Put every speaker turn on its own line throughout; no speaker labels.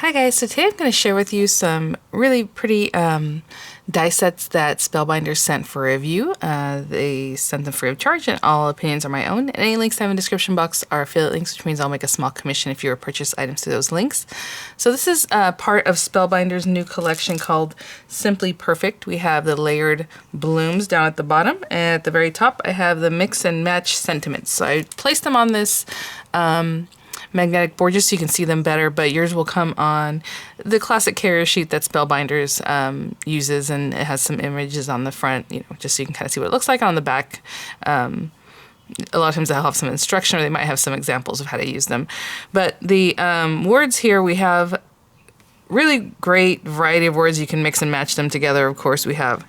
Hi guys, so today I'm going to share with you some really pretty die sets that Spellbinders sent for review. They sent them free of charge and all opinions are my own. And any links I have in the description box are affiliate links, which means I'll make a small commission if you purchase items through those links. So this is part of Spellbinders' new collection called Simply Perfect. We have the layered blooms down at the bottom, and at the very top I have the mix and match sentiments. So I placed them on this magnetic board just so you can see them better, but yours will come on the classic carrier sheet that Spellbinders uses, and it has some images on the front, you know, just so you can kind of see what it looks like. On the back, a lot of times they'll have some instruction, or they might have some examples of how to use them. But the words here, we have really great variety of words. You can mix and match them together. Of course, we have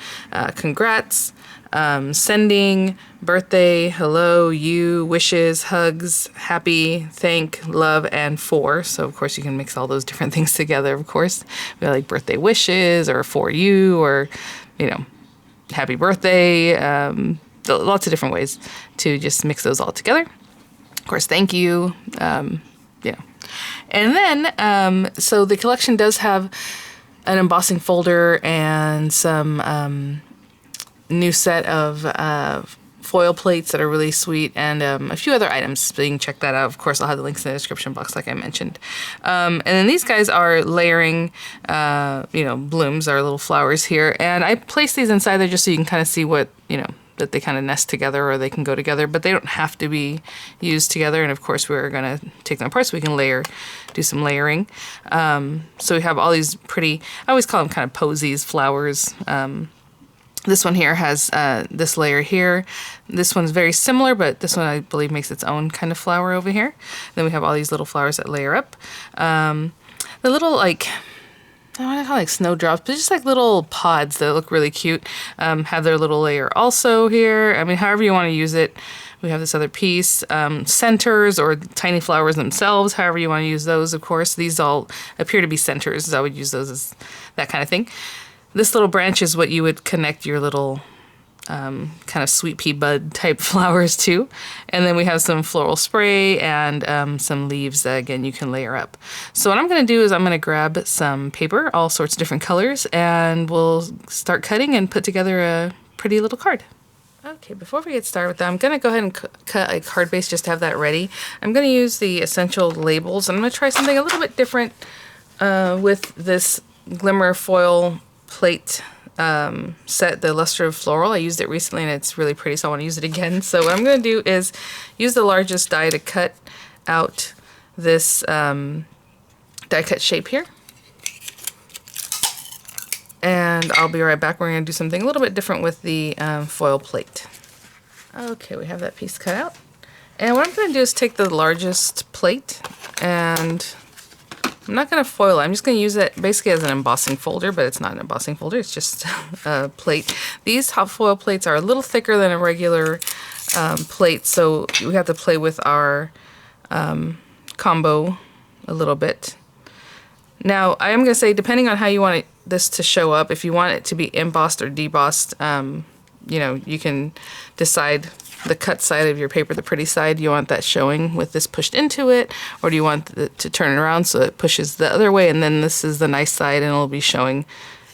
congrats, sending, birthday, hello, you, wishes, hugs, happy, thank, love, and for. So of course you can mix all those different things together, of course. We have like birthday wishes, or for you, or, you know, happy birthday. Lots of different ways to just mix those all together. Of course, thank you, yeah. And then, so the collection does have an embossing folder and some new set of foil plates that are really sweet, and a few other items, so you can check that out. Of course, I'll have the links in the description box like I mentioned. And then these guys are layering, you know, blooms, our little flowers here, and I placed these inside there just so you can kind of see what, you know, that they kind of nest together or they can go together, but they don't have to be used together. And of course we're going to take them apart so we can do some layering. So we have all these pretty, I always call them kind of posies, flowers. This one here has this layer here. This one's very similar, but this one I believe makes its own kind of flower over here. Then we have all these little flowers that layer up. The little, like, I don't want to call it like snowdrops, but just like little pods that look really cute, have their little layer also here. I mean, however you want to use it. We have this other piece, centers or tiny flowers themselves, however you want to use those, of course. These all appear to be centers, so I would use those as that kind of thing. This little branch is what you would connect your little kind of sweet pea bud type flowers to. And then we have some floral spray and some leaves that, again, you can layer up. So what I'm going to do is I'm going to grab some paper, all sorts of different colors, and we'll start cutting and put together a pretty little card. Okay, before we get started with that, I'm going to go ahead and cut a card base just to have that ready. I'm going to use the essential labels. I'm going to try something a little bit different with this glimmer foil plate set, the illustrative floral. I used it recently and it's really pretty, so I want to use it again. So what I'm going to do is use the largest die to cut out this die cut shape here. And I'll be right back. We're going to do something a little bit different with the foil plate. Okay, we have that piece cut out. And what I'm going to do is take the largest plate, and I'm not going to foil it. I'm just going to use it basically as an embossing folder, but it's not an embossing folder. It's just a plate. These hot foil plates are a little thicker than a regular plate, so we have to play with our combo a little bit. Now, I am going to say, depending on how you want this to show up, if you want it to be embossed or debossed, you know, you can decide the cut side of your paper, the pretty side, you want that showing with this pushed into it, or do you want it to turn it around so it pushes the other way, and then this is the nice side and it'll be showing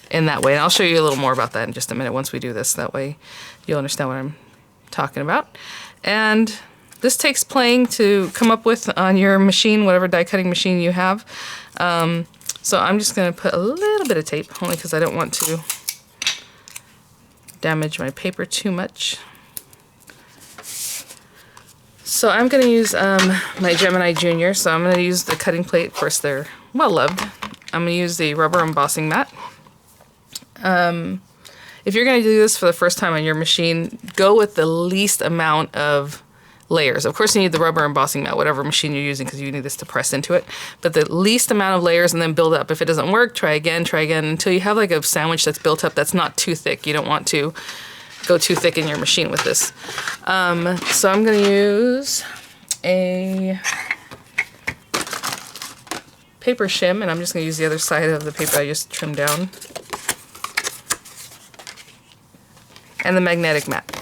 in that way. And I'll show you a little more about that in just a minute once we do this. That way you'll understand what I'm talking about. And this takes playing to come up with on your machine, whatever die cutting machine you have. So I'm just going to put a little bit of tape, only because I don't want to damage my paper too much. So I'm going to use my Gemini Junior. So I'm going to use the cutting plate. Of course, they're well loved. I'm going to use the rubber embossing mat. If you're going to do this for the first time on your machine, go with the least amount of layers. Of course, you need the rubber embossing mat, whatever machine you're using, because you need this to press into it. But the least amount of layers, and then build up. If it doesn't work, try again, until you have like a sandwich that's built up that's not too thick. You don't want to go too thick in your machine with this. So I'm going to use a paper shim, and I'm just going to use the other side of the paper I just trimmed down, and the magnetic mat.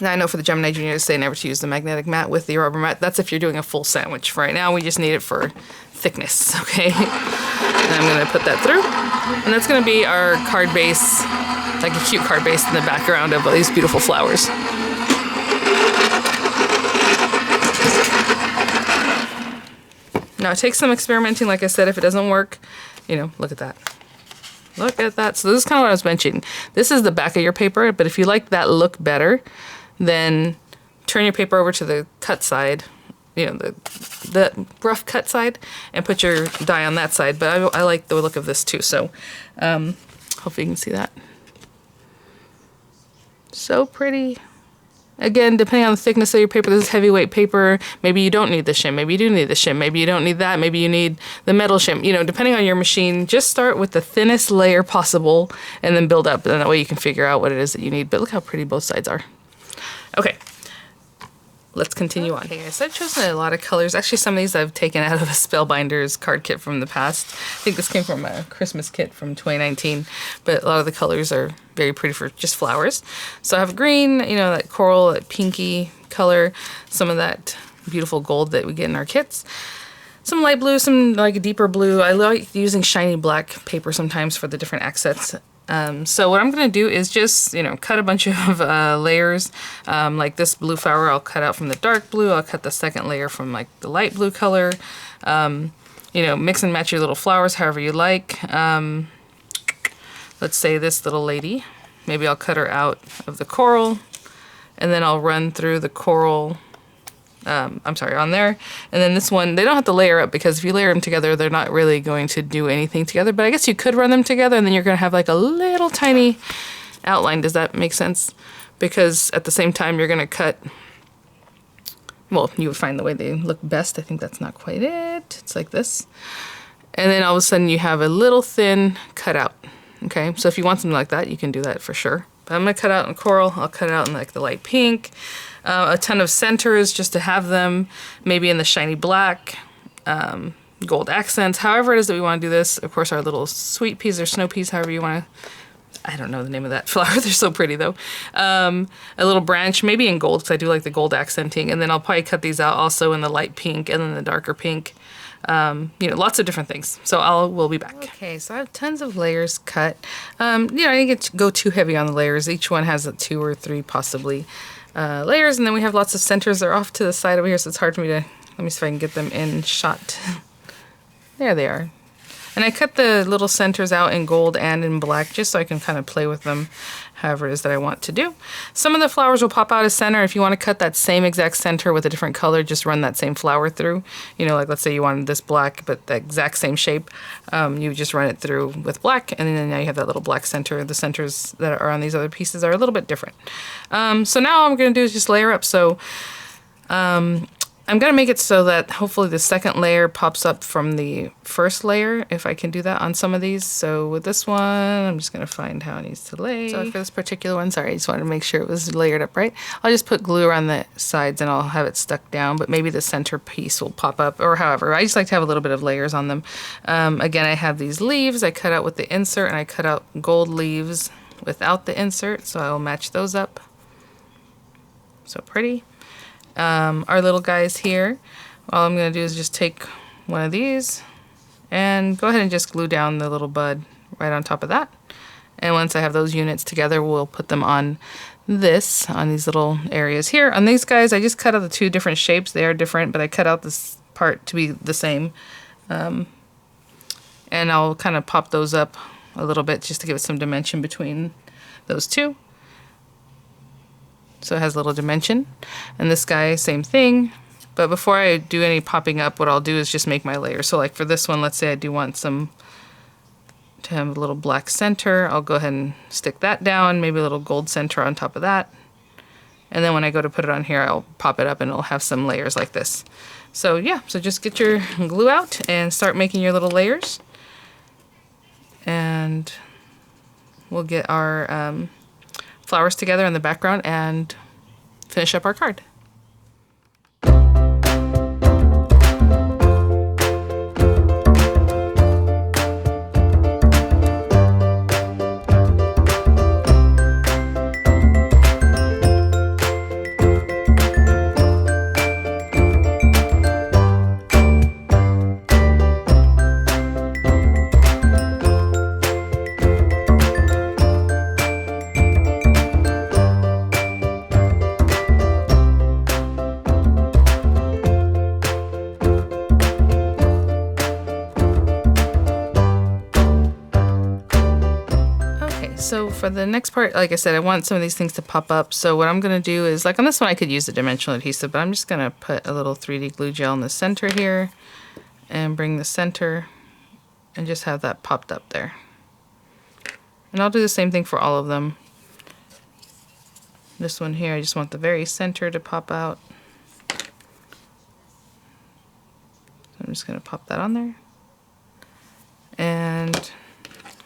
Now I know for the Gemini Junior they say never to use the magnetic mat with the rubber mat. That's if you're doing a full sandwich. For right now, we just need it for thickness, okay? And I'm gonna put that through. And that's gonna be our card base, like a cute card base in the background of all these beautiful flowers. Now it takes some experimenting, like I said. If it doesn't work, you know, look at that. Look at that. So this is kind of what I was mentioning. This is the back of your paper, but if you like that look better, then turn your paper over to the cut side, you know, the rough cut side, and put your die on that side. But I like the look of this too, so hopefully you can see that. So pretty. Again, depending on the thickness of your paper, this is heavyweight paper. Maybe you don't need the shim. Maybe you do need the shim. Maybe you don't need that. Maybe you need the metal shim. You know, depending on your machine, just start with the thinnest layer possible and then build up. And that way you can figure out what it is that you need. But look how pretty both sides are. Okay. Let's continue on. Okay, so I've chosen a lot of colors. Actually, some of these I've taken out of a Spellbinders card kit from the past. I think this came from a Christmas kit from 2019, but a lot of the colors are very pretty for just flowers. So I have green, you know, that coral, that pinky color, some of that beautiful gold that we get in our kits. Some light blue, some like a deeper blue. I like using shiny black paper sometimes for the different accents. So what I'm going to do is just, you know, cut a bunch of layers. Like this blue flower, I'll cut out from the dark blue. I'll cut the second layer from like the light blue color. You know, mix and match your little flowers however you like. Let's say this little lady. Maybe I'll cut her out of the coral, and then I'll run through the coral. On there. And then this one, they don't have to layer up, because if you layer them together, they're not really going to do anything together. But I guess you could run them together, and then you're going to have like a little tiny outline. Does that make sense? Because at the same time, you're going to cut, well, you would find the way they look best. I think that's not quite it. It's like this. And then all of a sudden, you have a little thin cutout. Okay, so if you want something like that, you can do that for sure. But I'm going to cut out in coral. I'll cut it out in like the light pink. A ton of centers just to have them, maybe in the shiny black, gold accents, however it is that we want to do this. Of course, our little sweet peas or snow peas, however you want to, I don't know the name of that flower. They're so pretty though. A little branch, maybe in gold, because I do like the gold accenting. And then I'll probably cut these out also in the light pink and then the darker pink. You know, lots of different things. So we'll be back. Okay, so I have tons of layers cut. You know, I didn't get to go too heavy on the layers. Each one has 2 or 3 possibly layers, and then we have lots of centers. They're off to the side over here, so it's hard for me to, let me see if I can get them in shot. There they are. And I cut the little centers out in gold and in black, just so I can kind of play with them however it is that I want to do. Some of the flowers will pop out as center. If you want to cut that same exact center with a different color, just run that same flower through. You know, like let's say you wanted this black, but the exact same shape, you just run it through with black, and then now you have that little black center. The centers that are on these other pieces are a little bit different. So now all I'm going to do is just layer up. So I'm going to make it so that hopefully the second layer pops up from the first layer, if I can do that on some of these. So with this one, I'm just going to find how it needs to lay. So for this particular one, sorry, I just wanted to make sure it was layered up right. I'll just put glue around the sides and I'll have it stuck down, but maybe the center piece will pop up, or however. I just like to have a little bit of layers on them. Again, I have these leaves I cut out with the insert, and I cut out gold leaves without the insert, so I will match those up. So pretty. Our little guys here, all I'm going to do is just take one of these and go ahead and just glue down the little bud right on top of that. And once I have those units together, we'll put them on this, on these little areas here. On these guys, I just cut out the 2 different shapes. They are different, but I cut out this part to be the same. And I'll kind of pop those up a little bit just to give it some dimension between those 2. So it has a little dimension. And this guy, same thing. But before I do any popping up, what I'll do is just make my layer. So like for this one, let's say I do want some to have a little black center. I'll go ahead and stick that down, maybe a little gold center on top of that. And then when I go to put it on here, I'll pop it up and it'll have some layers like this. So yeah, so just get your glue out and start making your little layers. And we'll get our flowers together in the background and finish up our card. for the next part, like I said, I want some of these things to pop up. So what I'm going to do is, like on this one, I could use the dimensional adhesive, but I'm just going to put a little 3D glue gel in the center here and bring the center and just have that popped up there. And I'll do the same thing for all of them. This one here, I just want the very center to pop out. So I'm just going to pop that on there. And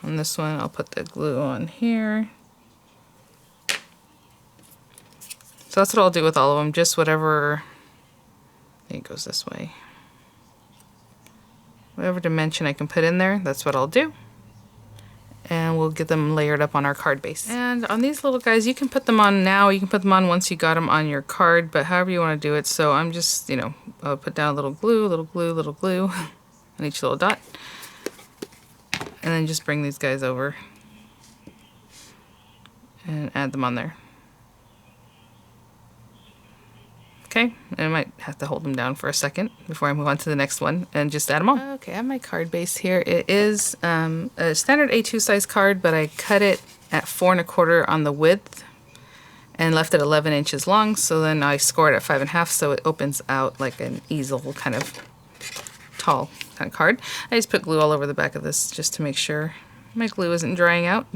on this one, I'll put the glue on here. So that's what I'll do with all of them, just whatever, I think it goes this way. Whatever dimension I can put in there, that's what I'll do. And we'll get them layered up on our card base. And on these little guys, you can put them on now, you can put them on once you got them on your card, but however you want to do it. So I'm just, you know, I'll put down a little glue, little glue, little glue on each little dot. And then just bring these guys over and add them on there. Okay, and I might have to hold them down for a second before I move on to the next one and just add them on. Okay, I have my card base here. It is a standard A2 size card, but I cut it at 4 1/4 on the width and left it 11 inches long. So then I score it at 5 1/2, so it opens out like an easel kind of tall kind of card. I just put glue all over the back of this just to make sure my glue isn't drying out.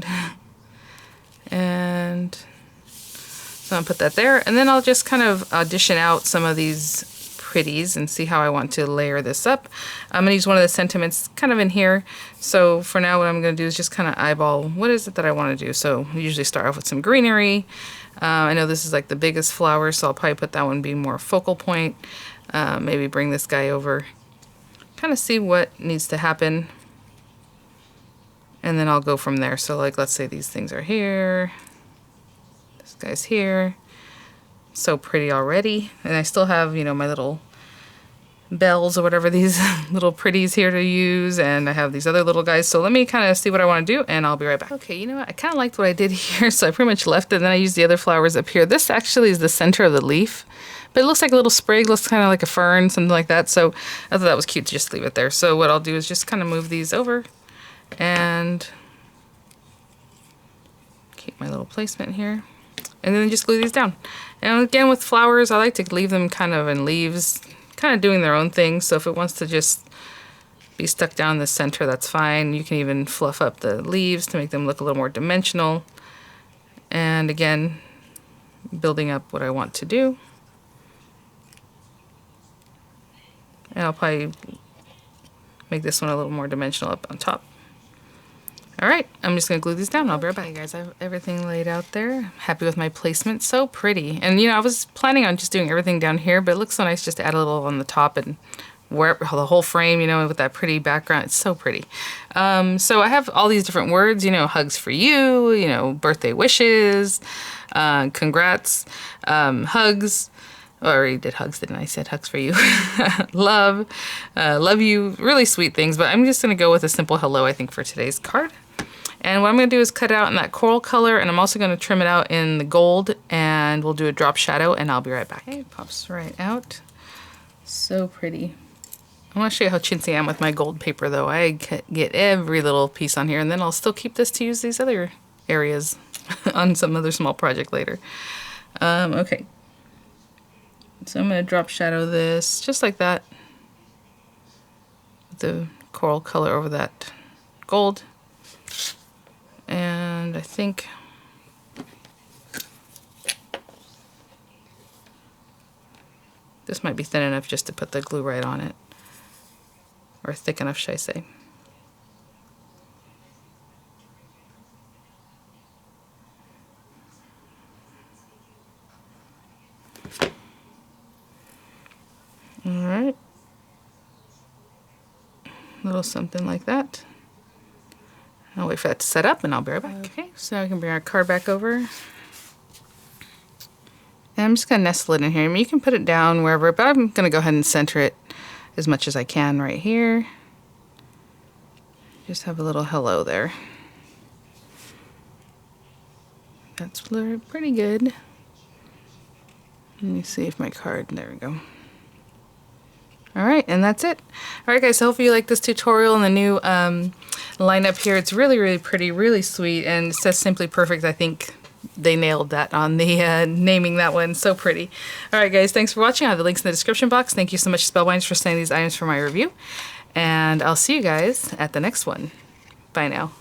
And so I'll put that there, and then I'll just kind of audition out some of these pretties and see how I want to layer this up. I'm going to use one of the sentiments kind of in here. So for now, what I'm going to do is just kind of eyeball what is it that I want to do. So I usually start off with some greenery. I know this is like the biggest flower, so I'll probably put that one be more focal point. Maybe bring this guy over, kind of see what needs to happen, and then I'll go from there. So like, let's say these things are here. This guy's here. So pretty already. And I still have, you know, my little bells or whatever, these little pretties here to use, and I have these other little guys. So let me kind of see what I want to do, and I'll be right back. Okay, you know what? I kind of liked what I did here, so I pretty much left it, and then I used the other flowers up here. This actually is the center of the leaf, but it looks like a little sprig, looks kind of like a fern, something like that. So I thought that was cute to just leave it there. So what I'll do is just kind of move these over and keep my little placement here. And then just glue these down. And again, with flowers, I like to leave them kind of in leaves, kind of doing their own thing. So if it wants to just be stuck down the center, that's fine. You can even fluff up the leaves to make them look a little more dimensional. And again, building up what I want to do. And I'll probably make this one a little more dimensional up on top. All right, I'm just gonna glue these down. I'll be right back. Okay, guys, I have everything laid out there. Happy with my placement, so pretty. And you know, I was planning on just doing everything down here, but it looks so nice just to add a little on the top and where the whole frame, you know, with that pretty background. It's so pretty. So I have all these different words, you know, hugs for you, you know, birthday wishes, congrats, hugs. Oh, I already did hugs, didn't I? I said hugs for you. Love, love you, really sweet things, but I'm just gonna go with a simple hello, I think, for today's card. And what I'm going to do is cut it out in that coral color, and I'm also going to trim it out in the gold, and we'll do a drop shadow, and I'll be right back. Okay, it pops right out. So pretty. I want to show you how chintzy I am with my gold paper, though. I get every little piece on here, and then I'll still keep this to use these other areas on some other small project later. Okay. So I'm going to drop shadow this, just like that, with the coral color over that gold. And I think this might be thin enough just to put the glue right on it. Or thick enough, should I say. Alright. A little something like that. I'll wait for that to set up and I'll be right back. Okay, so I can bring our card back over. And I'm just going to nestle it in here. I mean, you can put it down wherever, but I'm going to go ahead and center it as much as I can right here. Just have a little hello there. That's pretty good. Let me see if my card, there we go. Alright, and that's it. Alright guys, so hopefully you like this tutorial and the new line up here. It's really, really pretty, really sweet, and it says Simply Perfect. I think they nailed that on the naming that one. So pretty. All right, guys, thanks for watching. I have the links in the description box. Thank you so much, Spellbinders, for sending these items for my review, and I'll see you guys at the next one. Bye now.